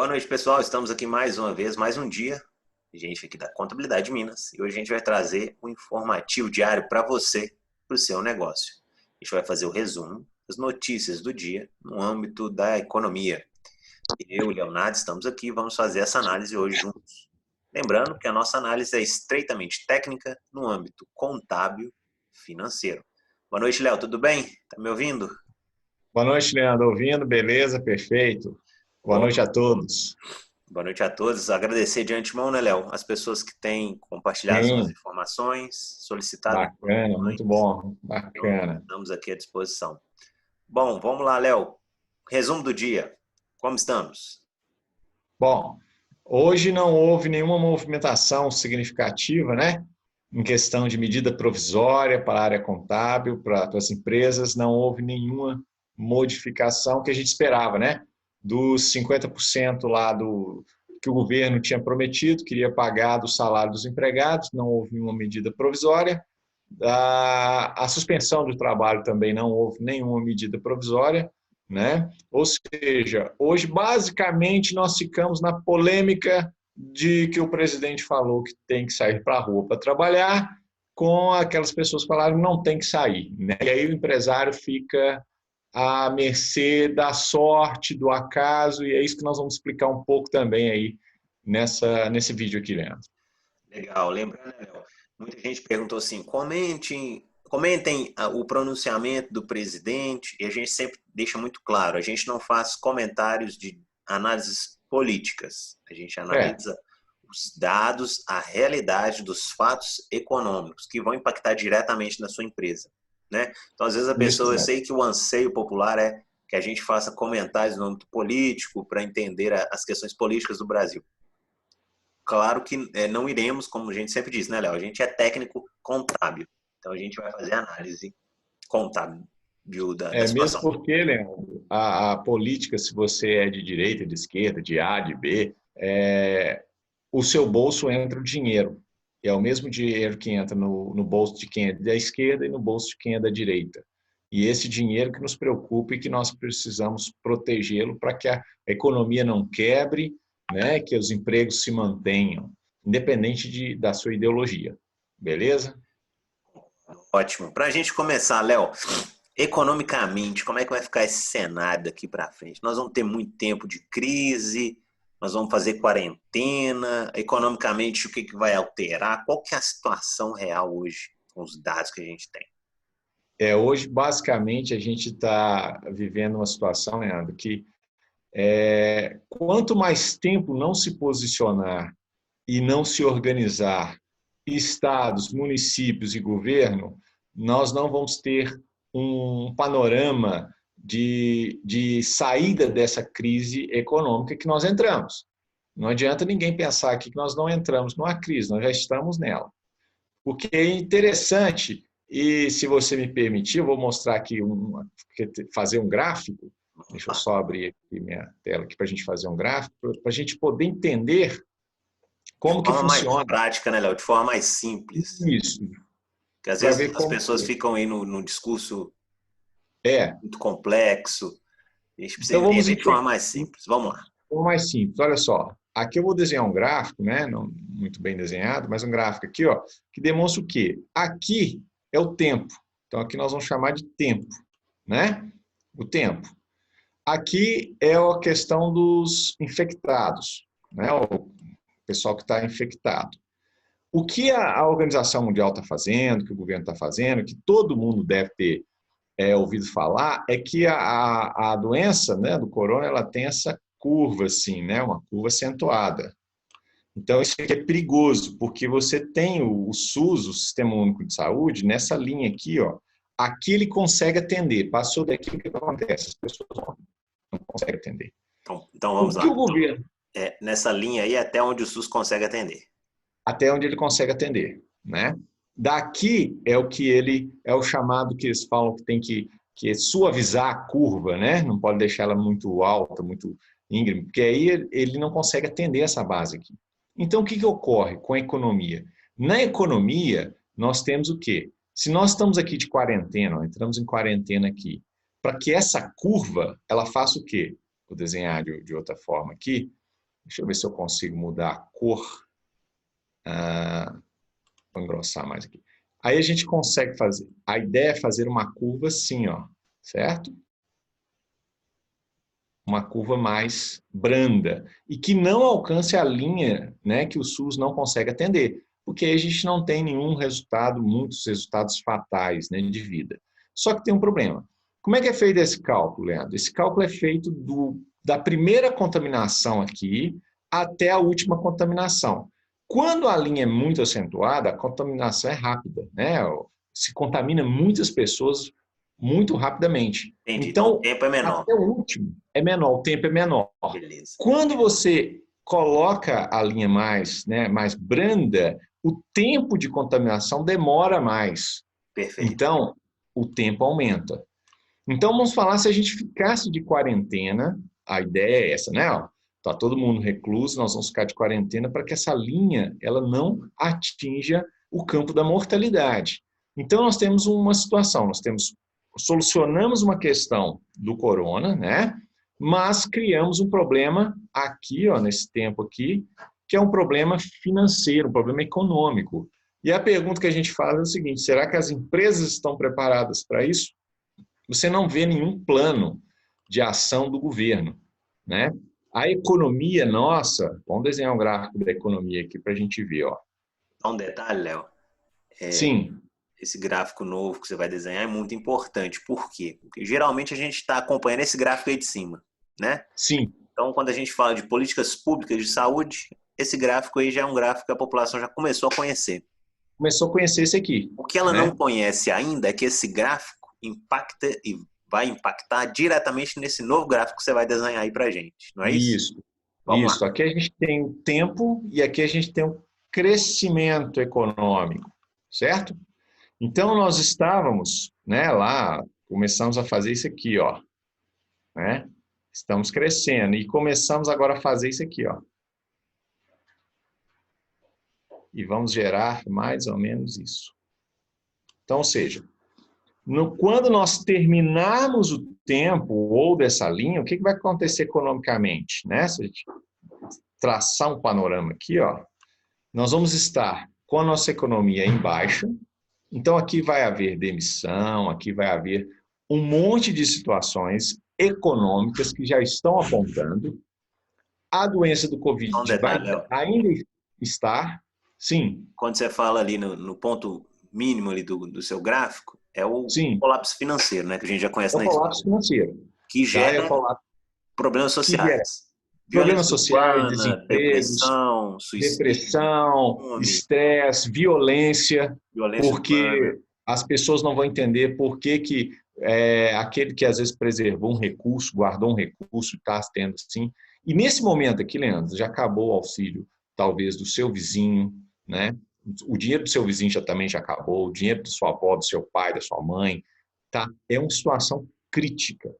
Boa noite, pessoal. Estamos aqui mais uma vez, mais um dia. Gente aqui da Contabilidade de Minas. E hoje a gente vai trazer um informativo diário para você, para o seu negócio. A gente vai fazer o resumo das notícias do dia no âmbito da economia. Eu e Leonardo estamos aqui e vamos fazer essa análise hoje juntos. Lembrando que a nossa análise é estreitamente técnica no âmbito contábil financeiro. Boa noite, Léo. Tudo bem? Tá me ouvindo? Boa noite, Leandro. Ouvindo? Beleza? Perfeito. Boa noite a todos. Boa noite a todos. Agradecer de antemão, né, Léo, as pessoas que têm compartilhado suas Sim, informações, solicitado bacana, muito informações. bom. Então, Bacana. estamos aqui à disposição. Bom, vamos lá, Léo. Resumo do dia. Como estamos? Bom, hoje não houve nenhuma movimentação significativa, né? Em questão de medida provisória para a área contábil, para as empresas, não houve nenhuma modificação que a gente esperava, né? Dos 50% lá que o governo tinha prometido, queria pagar do salário dos empregados, não houve nenhuma medida provisória. A suspensão do trabalho também não houve nenhuma medida provisória, né? Ou seja, hoje basicamente nós ficamos na polêmica de que o presidente falou que tem que sair para a rua para trabalhar, com aquelas pessoas que falaram que não tem que sair, né? E aí o empresário fica à mercê da sorte, do acaso, e é isso que nós vamos explicar um pouco também aí nesse vídeo aqui, Leandro. Legal. Lembrando, né, Léo, muita gente perguntou assim, comentem o pronunciamento do presidente, e a gente sempre deixa muito claro, a gente não faz comentários de análises políticas, a gente É, analisa os dados, a realidade dos fatos econômicos que vão impactar diretamente na sua empresa, né? Então, às vezes a isso pessoa, eu mesmo. sei que o anseio popular é que a gente faça comentários no âmbito político para entender as questões políticas do Brasil. Claro que não iremos, como a gente sempre diz, né, Léo? A gente é técnico contábil, então a gente vai fazer análise contábil da Mesmo situação. porque, Leandro, a política, se você é de direita, de esquerda, de A, de B, o seu bolso entra o dinheiro. E é o mesmo dinheiro que entra no bolso de quem é da esquerda e no bolso de quem é da direita. E esse dinheiro que nos preocupa e que nós precisamos protegê-lo para que a economia não quebre, né, que os empregos se mantenham, independente da sua ideologia. Beleza? Ótimo. Para a gente começar, Léo, economicamente, como é que vai ficar esse cenário daqui para frente? Nós vamos ter muito tempo de crise, nós vamos fazer quarentena, economicamente, o que, que vai alterar? Qual que é a situação real hoje, com os dados que a gente tem? Hoje, basicamente, a gente está vivendo uma situação, Leandro, que quanto mais tempo não se posicionar e não se organizar, estados, municípios e governo, nós não vamos ter um panorama de saída dessa crise econômica que nós entramos. Não adianta ninguém pensar aqui que nós não entramos numa crise, nós já estamos nela. O que é interessante, e se você me permitir, eu vou mostrar aqui, fazer um gráfico. Deixa eu só abrir aqui minha tela para a gente fazer um gráfico, para a gente poder entender De como que forma mais funciona prática, né, Léo? De forma mais simples. isso, Porque às para vezes ver as como pessoas que ficam aí no discurso é. muito complexo. A gente precisa Então vamos entender de forma entender mais simples. Vamos lá. mais simples. Olha só, aqui eu vou desenhar um gráfico, né? Não muito bem desenhado, mas um gráfico aqui, ó, que demonstra o quê? Aqui é o tempo. Então aqui nós vamos chamar de tempo, né? O tempo. Aqui é a questão dos infectados, né? O pessoal que está infectado. O que a Organização Mundial está fazendo, que o governo está fazendo, que todo mundo deve ter ouvido falar, é que a doença, né, do corona, ela tem essa curva, assim, né, uma curva acentuada. Então, isso aqui é perigoso, porque você tem o SUS, o Sistema Único de Saúde, nessa linha aqui, ó, aqui ele consegue atender. Passou daqui, o que acontece? As pessoas não conseguem atender. Então O vamos que o lá. governo, Nessa linha aí até onde o SUS consegue atender. até onde ele consegue atender, né? Daqui é o que ele é o chamado que eles falam que tem que é suavizar a curva, né? Não pode deixar ela muito alta, muito íngreme, porque aí ele não consegue atender essa base aqui. Então o que ocorre com a economia? Na economia nós temos o quê? Se nós estamos aqui de quarentena, entramos em quarentena aqui, para que essa curva ela faça o quê? Vou desenhar de outra forma aqui. Deixa eu ver se eu consigo mudar a cor. Vou engrossar mais aqui. Aí a gente consegue fazer. A ideia é fazer uma curva assim, ó, certo? Uma curva mais branda e que não alcance a linha, né, que o SUS não consegue atender, porque aí a gente não tem nenhum resultado, muitos resultados fatais, né, de vida. Só que tem um problema. Como é que é feito esse cálculo, Leandro? Esse cálculo é feito da primeira contaminação aqui até a última contaminação. Quando a linha é muito acentuada, a contaminação é rápida, né? Se contamina muitas pessoas muito rapidamente. Entendi. Então o Então, tempo é menor. até o último é menor, o tempo é menor. Beleza. Quando você coloca a linha mais, né, mais branda, o tempo de contaminação demora mais. Perfeito. Então, o tempo aumenta. Então, vamos falar se a gente ficasse de quarentena, a ideia é essa, né? Tá todo mundo recluso, nós vamos ficar de quarentena para que essa linha ela não atinja o campo da mortalidade. Então, nós temos uma situação, solucionamos uma questão do corona, né? Mas criamos um problema aqui, ó, nesse tempo aqui, que é um problema financeiro, um problema econômico. E a pergunta que a gente faz é o seguinte: será que as empresas estão preparadas para isso? Você não vê nenhum plano de ação do governo, né? A economia nossa, vamos desenhar um gráfico da economia aqui para a gente ver, ó. Um detalhe, Léo. Sim. Esse gráfico novo que você vai desenhar é muito importante. Por quê? Porque geralmente a gente está acompanhando esse gráfico aí de cima, né? Sim. Então, quando a gente fala de políticas públicas de saúde, esse gráfico aí já é um gráfico que a população já começou a conhecer. Começou a conhecer esse aqui. O que ela não conhece ainda é que esse gráfico impacta e vai impactar diretamente nesse novo gráfico que você vai desenhar aí pra gente, não é isso? Isso. Vamos Isso. lá. Aqui a gente tem o tempo e aqui a gente tem o crescimento econômico, certo? Então, nós estávamos, né, lá, começamos a fazer isso aqui, ó, né? Estamos crescendo e começamos agora a fazer isso aqui, ó. E vamos gerar mais ou menos isso. Então, ou seja, quando nós terminarmos o tempo ou dessa linha, o que vai acontecer economicamente, né? Se a gente traçar um panorama aqui, ó, nós vamos estar com a nossa economia em baixa. Então, aqui vai haver demissão, aqui vai haver um monte de situações econômicas que já estão apontando. A doença do Covid Um detalhe, vai Léo. ainda estar, sim. Quando você fala ali no ponto mínimo ali do seu gráfico, é o colapso financeiro, né? Que a gente já conhece na história. É o colapso financeiro. Que gera problemas sociais. Problemas sociais, urbana, desempregos, depressão, estresse, violência, porque urbana. As pessoas não vão entender por que aquele que às vezes preservou um recurso, guardou um recurso, está tendo assim. E nesse momento aqui, Leandro, já acabou o auxílio, talvez, do seu vizinho, né? O dinheiro do seu vizinho também já acabou, o dinheiro da sua avó, do seu pai, da sua mãe, tá? É uma situação crítica,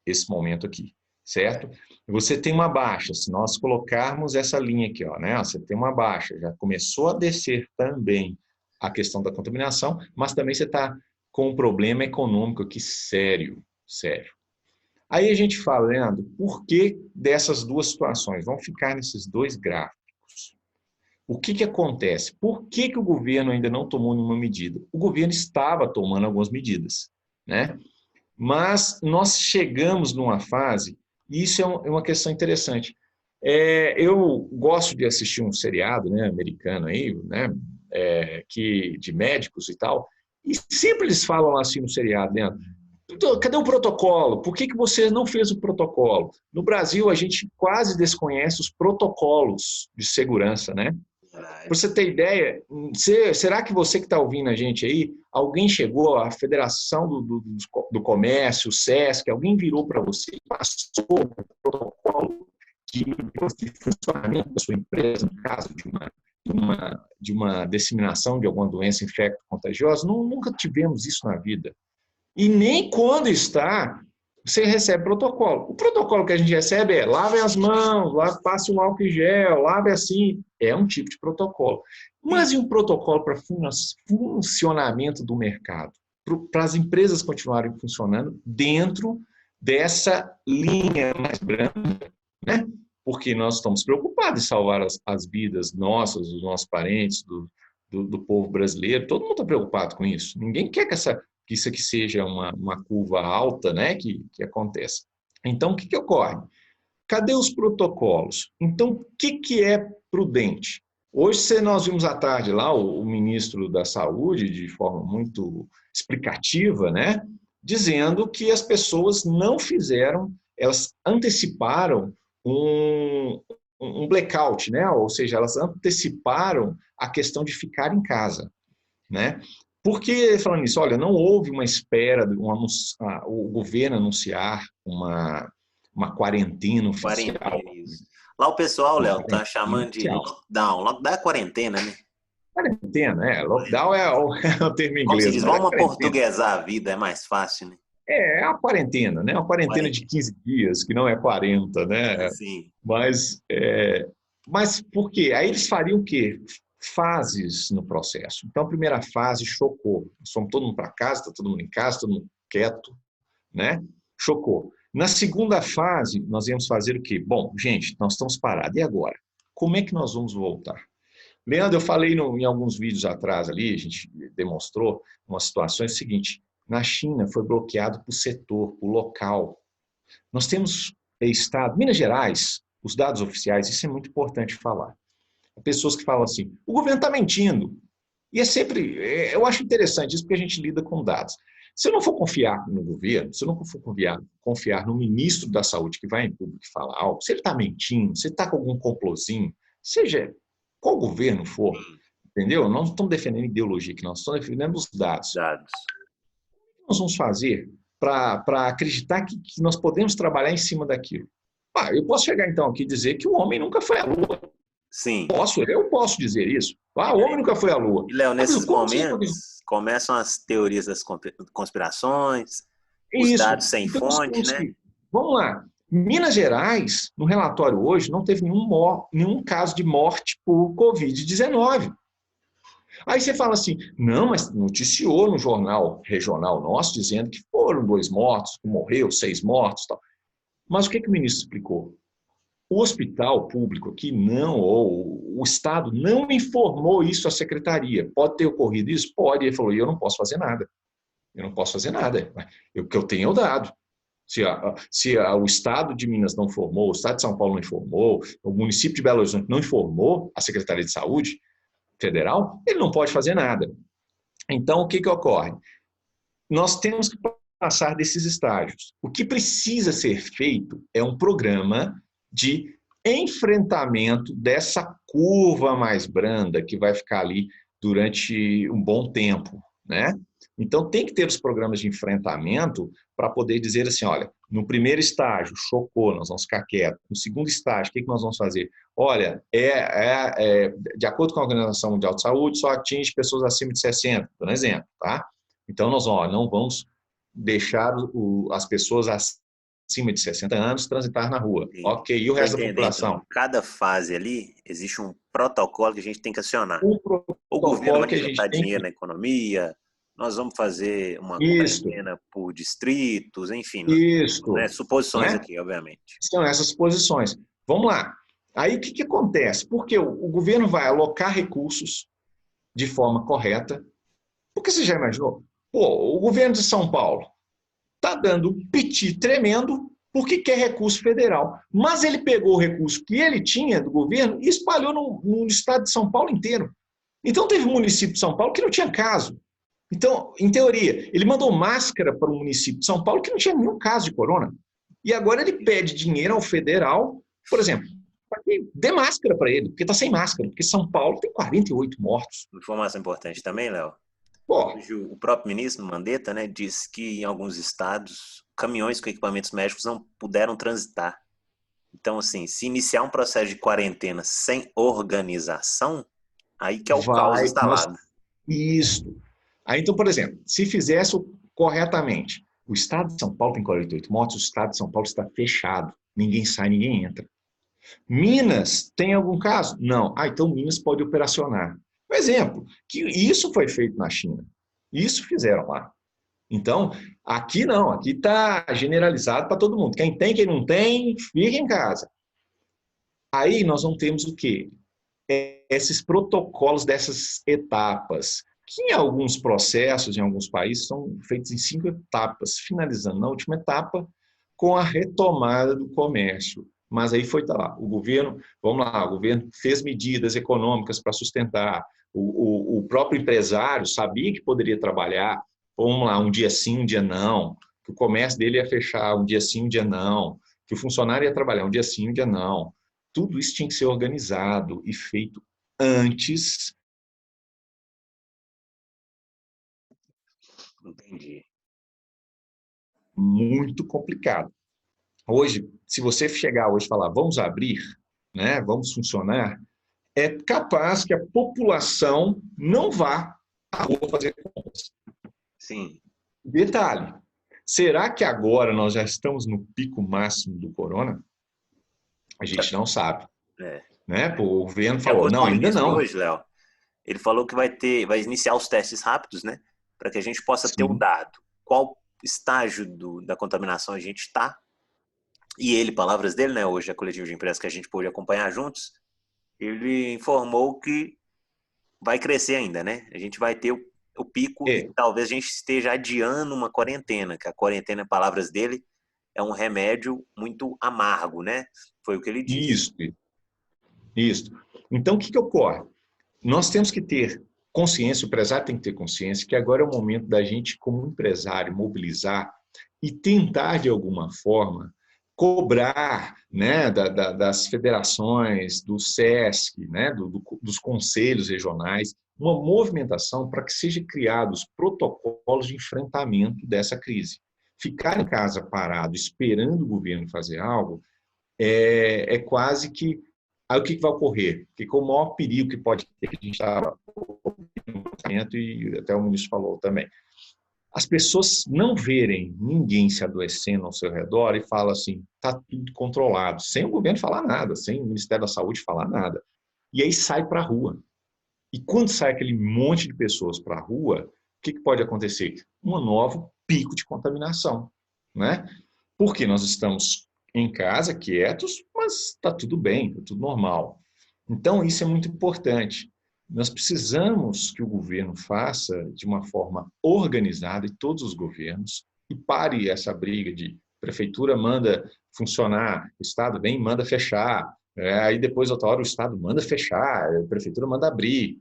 esse momento aqui, certo? Você tem uma baixa, se nós colocarmos essa linha aqui, ó, né? Você tem uma baixa, já começou a descer também a questão da contaminação, mas também você está com um problema econômico aqui sério. Aí a gente fala, Leandro, por que dessas duas situações? Vamos ficar nesses dois gráficos. O que acontece? Por que o governo ainda não tomou nenhuma medida? O governo estava tomando algumas medidas, né? Mas nós chegamos numa fase, e isso é uma questão interessante. Eu gosto de assistir um seriado, né, americano aí, né, de médicos e tal, e sempre eles falam assim no seriado, né? Cadê o protocolo? Por que você não fez o protocolo? No Brasil, a gente quase desconhece os protocolos de segurança, né? Para você ter ideia, será que você que está ouvindo a gente aí, alguém chegou, a Federação do Comércio, o SESC, alguém virou para você e passou o protocolo de funcionamento da sua empresa, no caso de uma disseminação de alguma doença infecto-contagiosa? Nunca tivemos isso na vida. E nem quando você recebe protocolo. O protocolo que a gente recebe é lave as mãos, passe um álcool em gel, lave assim. É um tipo de protocolo. Mas e um protocolo para funcionamento do mercado? Para as empresas continuarem funcionando dentro dessa linha mais branda, né? Porque porque nós estamos preocupados em salvar as vidas nossas, dos nossos parentes, do povo brasileiro. Todo mundo está preocupado com isso. Ninguém quer que isso aqui seja uma curva alta, né, que aconteça. Então, o que ocorre? Cadê os protocolos? Então, o que é prudente? Hoje, nós vimos à tarde lá o ministro da Saúde, de forma muito explicativa, né, dizendo que as pessoas não fizeram, elas anteciparam um blackout, né? Ou seja, elas anteciparam a questão de ficar em casa, né? Porque, falando nisso, olha, não houve uma espera, o governo anunciar uma quarentena oficial. Quarentena, isso. Lá o pessoal, Uma Léo, tá quarentena chamando de oficial. lockdown. Lockdown é quarentena, né? Quarentena, lockdown é o termo Como se inglês, diz, mas é vamos quarentena. aportuguesar a vida, é mais fácil, né? É a quarentena, né? Uma quarentena de Quarentena, 15 dias, que não é 40, né? sim. Mas por quê? Aí eles fariam o quê? Fases no processo. Então, a primeira fase chocou. Somos todo mundo para casa, está todo mundo em casa, todo mundo quieto, né? Chocou. Na segunda fase, nós íamos fazer o quê? Bom, gente, nós estamos parados. E agora? Como é que nós vamos voltar? Leandro, eu falei em alguns vídeos atrás ali, a gente demonstrou uma situação, é o seguinte, na China foi bloqueado por setor, por local. Nós temos estado, Minas Gerais, os dados oficiais, isso é muito importante falar. Pessoas que falam assim, o governo está mentindo. E eu acho interessante isso porque a gente lida com dados. Se eu não for confiar no governo, se eu não for confiar no ministro da Saúde que vai em público e fala algo, se ele está mentindo, se ele está com algum complozinho, seja qual governo for, entendeu? Nós não estamos defendendo ideologia aqui, nós estamos defendendo os dados. O que nós vamos fazer para acreditar que nós podemos trabalhar em cima daquilo? Eu posso chegar então aqui e dizer que o homem nunca foi à Lua. Sim. Eu posso dizer isso. O homem nunca foi à Lua. E, Léo, nesses momentos, começam as teorias das conspirações, os dados sem então, fonte, né? Vamos lá. Minas Gerais, no relatório hoje, não teve nenhum caso de morte por Covid-19. Aí você fala assim, não, mas noticiou no jornal regional nosso, dizendo que foram 2 mortos, morreu 6 mortos. Tal. Mas o que o ministro explicou? O hospital público aqui não, ou o Estado não informou isso à secretaria. Pode ter ocorrido isso? Pode. Ele falou, eu não posso fazer nada. Eu não posso fazer nada. O que eu tenho é o dado. Se o Estado de Minas não informou, o Estado de São Paulo não informou, o município de Belo Horizonte não informou a Secretaria de Saúde Federal, ele não pode fazer nada. Então, o que ocorre? Nós temos que passar desses estágios. O que precisa ser feito é um programa de enfrentamento dessa curva mais branda que vai ficar ali durante um bom tempo, né? Então, tem que ter os programas de enfrentamento para poder dizer assim, olha, no primeiro estágio, chocou, nós vamos ficar quietos. No segundo estágio, o que nós vamos fazer? Olha, de acordo com a Organização Mundial de Saúde, só atinge pessoas acima de 60, por exemplo, tá? Então, nós não vamos deixar as pessoas acima de 60 anos transitar na rua. Sim. Ok, e o resto da população? Então, cada fase ali, existe um protocolo que a gente tem que acionar. O governo vai injetar dinheiro na economia, nós vamos fazer uma quarentena por distritos, enfim. Né? Suposições aqui, obviamente. São essas suposições. Vamos lá. Aí o que acontece? Porque o governo vai alocar recursos de forma correta. Porque você já imaginou? O governo de São Paulo está dando um piti tremendo porque quer recurso federal. Mas ele pegou o recurso que ele tinha do governo e espalhou no estado de São Paulo inteiro. Então teve um município de São Paulo que não tinha caso. Então, em teoria, ele mandou máscara para o município de São Paulo que não tinha nenhum caso de corona. E agora ele pede dinheiro ao federal, por exemplo, para que dê máscara para ele, porque está sem máscara, porque São Paulo tem 48 mortos. Informação importante também, Léo. O próprio ministro Mandetta, né, disse que em alguns estados, caminhões com equipamentos médicos não puderam transitar. Então, assim, se iniciar um processo de quarentena sem organização, aí que é o caos instalado. Isso. Aí, então, por exemplo, se fizesse corretamente, o estado de São Paulo tem 48 mortos, o estado de São Paulo está fechado. Ninguém sai, ninguém entra. Minas tem algum caso? Não. Então Minas pode operacionar. Por exemplo, que isso foi feito na China. Isso fizeram lá. Então, aqui não. Aqui está generalizado para todo mundo. Quem tem, quem não tem, fica em casa. Aí nós não temos o quê? Esses protocolos dessas etapas, que em alguns processos, em alguns países, são feitos em 5 etapas, finalizando na última etapa com a retomada do comércio. Mas aí foi, tá lá, o governo, vamos lá, o governo fez medidas econômicas para sustentar, o próprio empresário sabia que poderia trabalhar, vamos lá, um dia sim, um dia não, que o comércio dele ia fechar um dia sim, um dia não, que o funcionário ia trabalhar um dia sim, um dia não. Tudo isso tinha que ser organizado e feito antes. Entendi. Muito complicado. Hoje, se você chegar hoje e falar, vamos abrir, né, vamos funcionar, é capaz que a população não vá à rua fazer compras. Sim. Detalhe, será que agora nós já estamos no pico máximo do corona? A gente não sabe, É. né? Pô, o governo De falou, acordo não, com o ainda ministro não. hoje, Léo, ele falou que vai iniciar os testes rápidos, né? Para que a gente possa ter um Sim, dado. Qual estágio da contaminação a gente está? E ele, palavras dele, né? Hoje, a coletiva de imprensa que a gente pôde acompanhar juntos, ele informou que vai crescer ainda, né? A gente vai ter o pico e é talvez a gente esteja adiando uma quarentena, que a quarentena, palavras dele, é um remédio muito amargo, né? Foi o que ele disse. isso, isso. Então, o que ocorre? Nós temos que ter consciência, o empresário tem que ter consciência que agora é o momento da gente, como empresário, mobilizar e tentar, de alguma forma, cobrar, né, das federações, do SESC, né, dos conselhos regionais, uma movimentação para que sejam criados protocolos de enfrentamento dessa crise. Ficar em casa parado, esperando o governo fazer algo, é quase que. Aí o que vai ocorrer? Que o maior perigo que pode ter, que a gente está e até o ministro falou também, as pessoas não verem ninguém se adoecendo ao seu redor e falam assim, está tudo controlado, sem o governo falar nada, sem o Ministério da Saúde falar nada. E aí sai para a rua. E quando sai aquele monte de pessoas para a rua, o que pode acontecer? Um novo pico de contaminação, né? Porque nós estamos em casa, quietos, mas está tudo bem, está tudo normal. Então, isso é muito importante. Nós precisamos que o governo faça de uma forma organizada, e todos os governos, e pare essa briga de prefeitura manda funcionar, o Estado vem e manda fechar, aí depois, outra hora, o Estado manda fechar, a prefeitura manda abrir.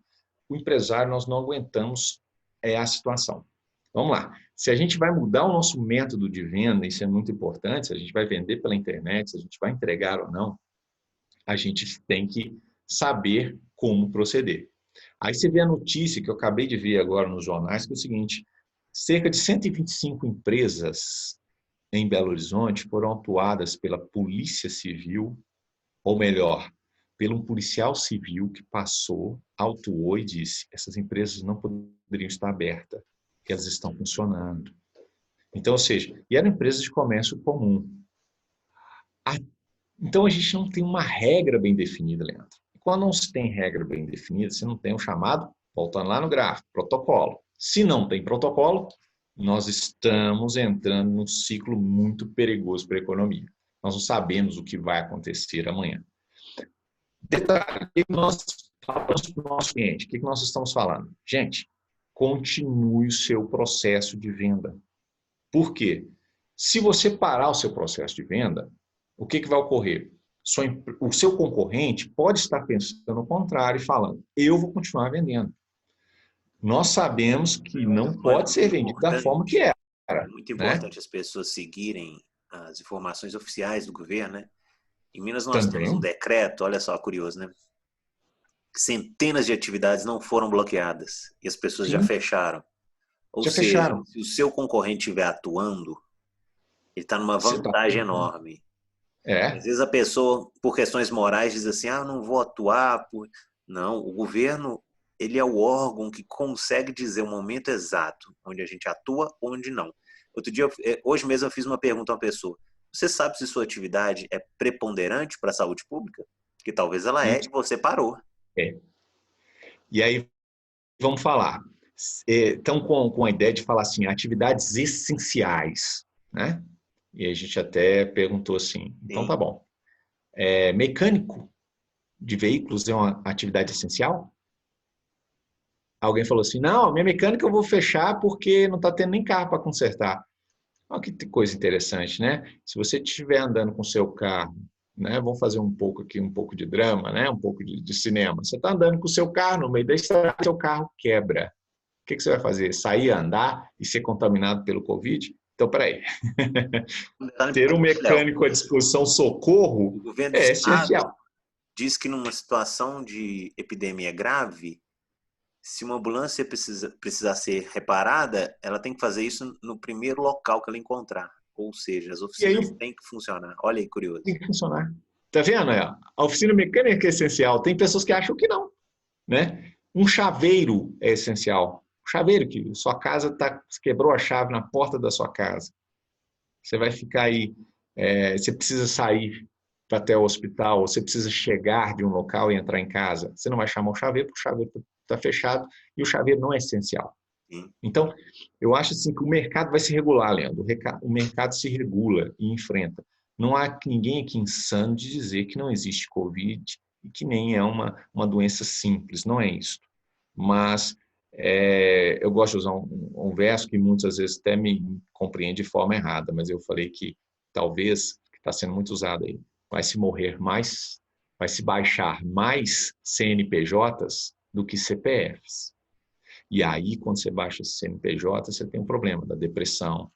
O empresário, nós não aguentamos a situação. Vamos lá. Se a gente vai mudar o nosso método de venda, isso é muito importante, se a gente vai vender pela internet, se a gente vai entregar ou não, a gente tem que saber como proceder. Aí você vê a notícia que eu acabei de ver agora nos jornais, que é o seguinte, cerca de 125 empresas em Belo Horizonte foram atuadas pela Polícia Civil, ou melhor, pelo um policial civil que passou, autuou e disse, essas empresas não poderiam estar abertas, que elas estão funcionando. Então, ou seja, e eram empresas de comércio comum. Então, a gente não tem uma regra bem definida, Leandro. E quando não se tem regra bem definida, você não tem o chamado, voltando lá no gráfico, protocolo. Se não tem protocolo, nós estamos entrando num ciclo muito perigoso para a economia. Nós não sabemos o que vai acontecer amanhã. Detalhe, o que nós falamos para o nosso cliente? O que nós estamos falando? Gente, continue o seu processo de venda. Por quê? Se você parar o seu processo de venda, o que vai ocorrer? O seu concorrente pode estar pensando o contrário e falando, eu vou continuar vendendo. Nós sabemos que não Mas pode ser vendido da forma que era, é muito né? importante as pessoas seguirem as informações oficiais do governo, né? Em Minas nós temos um Também, decreto, olha só, curioso, né? Centenas de atividades não foram bloqueadas e as pessoas já sim, fecharam. Ou já seja, fecharam. se o seu concorrente estiver atuando, ele está numa Você tá... vantagem enorme. Às É, vezes a pessoa, por questões morais, diz assim, ah, não vou atuar. Não, o governo, ele é o órgão que consegue dizer o momento exato onde a gente atua, onde não. Outro dia, hoje mesmo eu fiz uma pergunta a uma pessoa. Você sabe se sua atividade é preponderante para a saúde pública? Que talvez ela é isso e você parou. é. E aí, vamos falar. Estão com a ideia de falar assim, atividades essenciais, né? E a gente até perguntou assim, então tá Sim, bom. Mecânico de veículos é uma atividade essencial? Alguém falou assim, não, minha mecânica eu vou fechar porque não está tendo nem carro para consertar. Olha que coisa interessante, né? Se você estiver andando com o seu carro, né? Vamos fazer um pouco aqui, um pouco de drama, né? Um pouco de cinema. Você está andando com o seu carro no meio da estrada, seu carro quebra. O que você vai fazer? Sair a andar e ser contaminado pelo Covid? Então, peraí. Um detalhe Ter um importante, Léo, mecânico à disposição socorro o governo do é estado essencial. diz que numa situação de epidemia grave, se uma ambulância precisar ser reparada, ela tem que fazer isso no primeiro local que ela encontrar. Ou seja, as E aí oficinas têm que funcionar. Olha aí, curioso. tem que funcionar. Tá vendo? A oficina mecânica é essencial. Tem pessoas que acham que não, né? Um chaveiro é essencial. Um chaveiro que sua casa quebrou a chave na porta da sua casa. Você vai ficar aí, você precisa sair para até o hospital, você precisa chegar de um local e entrar em casa. Você não vai chamar o chaveiro, porque o chaveiro está fechado e o chaveiro não é essencial. Sim. Então, eu acho assim que o mercado vai se regular, Leandro. O mercado se regula e enfrenta. Não há ninguém aqui insano de dizer que não existe Covid e que nem é uma doença simples, não é isso. Mas eu gosto de usar um verso que muitas vezes até me compreende de forma errada, mas eu falei que talvez, que está sendo muito usado aí, vai se morrer mais, vai se baixar mais CNPJs do que CPFs. E aí, quando você baixa esse CNPJ, você tem um problema da depressão,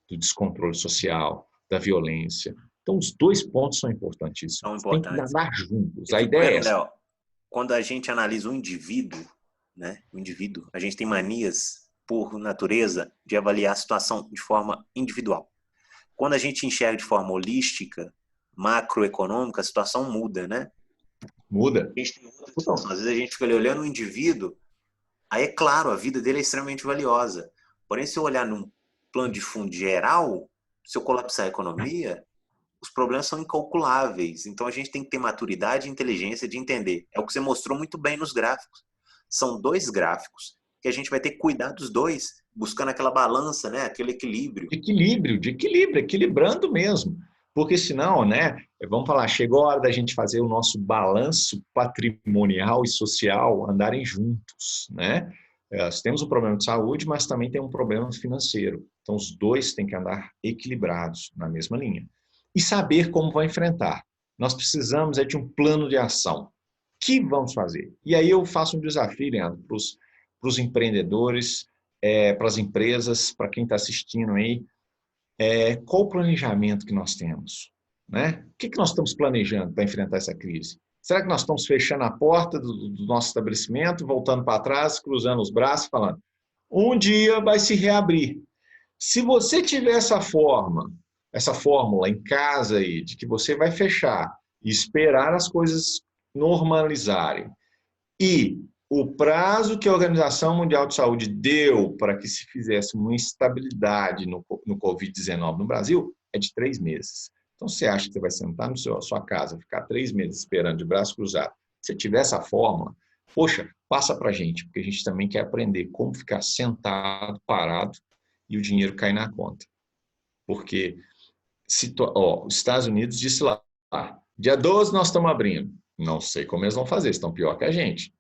do descontrole social, da violência. Então, os dois pontos são importantíssimos. São Tem que importantes. andar juntos. Eu A fico ideia é vendo, essa. Léo, quando a gente analisa o indivíduo, né? O indivíduo, a gente tem manias, por natureza, de avaliar a situação de forma individual. Quando a gente enxerga de forma holística, macroeconômica, a situação muda, né? Muda. A gente tem outra situação. Às vezes a gente fica ali olhando o indivíduo, aí é claro, a vida dele é extremamente valiosa. Porém, se eu olhar num plano de fundo geral, se eu colapsar a economia, os problemas são incalculáveis. Então a gente tem que ter maturidade e inteligência de entender. É o que você mostrou muito bem nos gráficos. São dois gráficos que a gente vai ter que cuidar dos dois, buscando aquela balança, né? Aquele equilíbrio. De equilíbrio, equilibrando mesmo. Porque senão, né, vamos falar, chegou a hora da gente fazer o nosso balanço patrimonial e social andarem juntos, né? Nós temos um problema de saúde, mas também tem um problema financeiro. Então, os dois têm que andar equilibrados na mesma linha. E saber como vai enfrentar. Nós precisamos de um plano de ação. O que vamos fazer? E aí eu faço um desafio, Leandro, para os empreendedores, para as empresas, para quem está assistindo aí, qual o planejamento que nós temos? Né? O que nós estamos planejando para enfrentar essa crise? Será que nós estamos fechando a porta do nosso estabelecimento, voltando para trás, cruzando os braços, falando, um dia vai se reabrir. Se você tiver essa fórmula em casa aí, de que você vai fechar e esperar as coisas normalizarem, e o prazo que a Organização Mundial de Saúde deu para que se fizesse uma estabilidade no Covid-19 no Brasil é de 3 meses. Então, você acha que você vai sentar na sua casa, ficar 3 meses esperando de braço cruzado? Se tiver essa fórmula, poxa, passa para a gente, porque a gente também quer aprender como ficar sentado, parado e o dinheiro cair na conta. Porque os Estados Unidos disse lá, dia 12 nós estamos abrindo. Não sei como eles vão fazer, estão pior que a gente.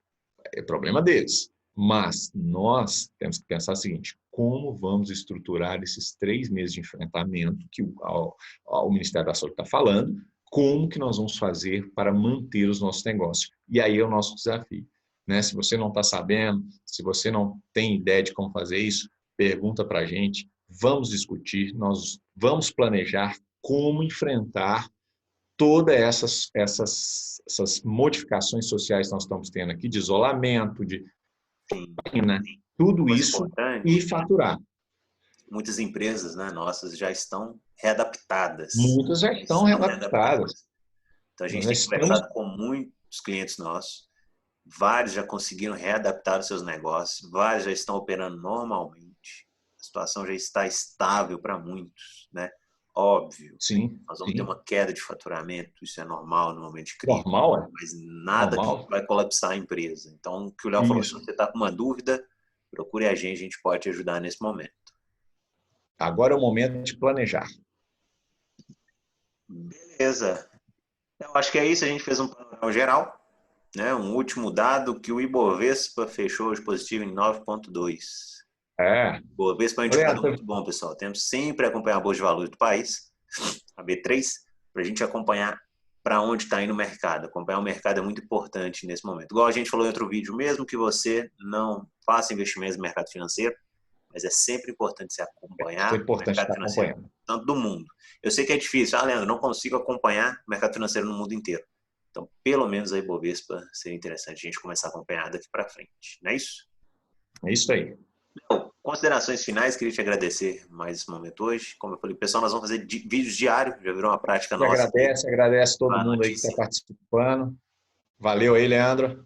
É problema deles. Mas nós temos que pensar o seguinte, como vamos estruturar esses 3 meses de enfrentamento que o Ministério da Saúde está falando, como que nós vamos fazer para manter os nossos negócios? E aí é o nosso desafio. Né? Se você não está sabendo, se você não tem ideia de como fazer isso, pergunta para a gente, vamos discutir, nós vamos planejar como enfrentar todas essas modificações sociais que nós estamos tendo aqui, de isolamento, de Sim. né? Tudo Coisa isso e importante, faturar. muitas empresas, né, nossas já estão readaptadas. Muitas já Já estão estão readaptadas. readaptadas. Então a gente Nós já tem estamos. conversado com muitos clientes nossos, vários já conseguiram readaptar os seus negócios, vários já estão operando normalmente. A situação já está estável para muitos, né? Óbvio, Sim, nós vamos ter sim. uma queda de faturamento, isso é normal no momento de crise, Normal, é? mas nada que Normal. vai colapsar a empresa. Então, o que o Léo falou, se Isso. você está com uma dúvida, procure a gente pode te ajudar nesse momento. Agora é o momento de planejar. Beleza. Eu acho que é isso, a gente fez um panorama geral. né? Um último dado que o Ibovespa fechou hoje positivo em 9,2. É. O Ibovespa é um indicador Leandro, muito bom, pessoal. Temos sempre que acompanhar a bolsa de valores do país, a B3, para a gente acompanhar para onde está indo o mercado. Acompanhar o mercado é muito importante nesse momento. Igual a gente falou em outro vídeo, mesmo que você não faça investimentos no mercado financeiro, mas é sempre importante você é acompanhar o importante mercado estar financeiro, acompanhando. tanto do mundo. Eu sei que é difícil. Ah, Leandro, não consigo acompanhar o mercado financeiro no mundo inteiro. Então, pelo menos a Ibovespa seria interessante a gente começar a acompanhar daqui para frente. Não é isso? É isso aí. Bom, considerações finais, queria te agradecer mais esse momento hoje. Como eu falei, pessoal, nós vamos fazer vídeos diários, já virou uma prática E nossa aqui. agradece todo A mundo aí que está notícia. participando. Valeu aí, Leandro.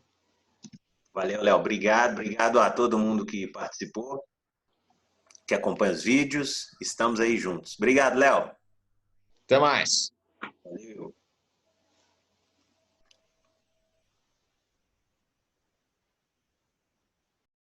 Valeu, Léo. Obrigado, obrigado a todo mundo que participou, que acompanha os vídeos. Estamos aí juntos. Obrigado, Léo. Até mais. Valeu.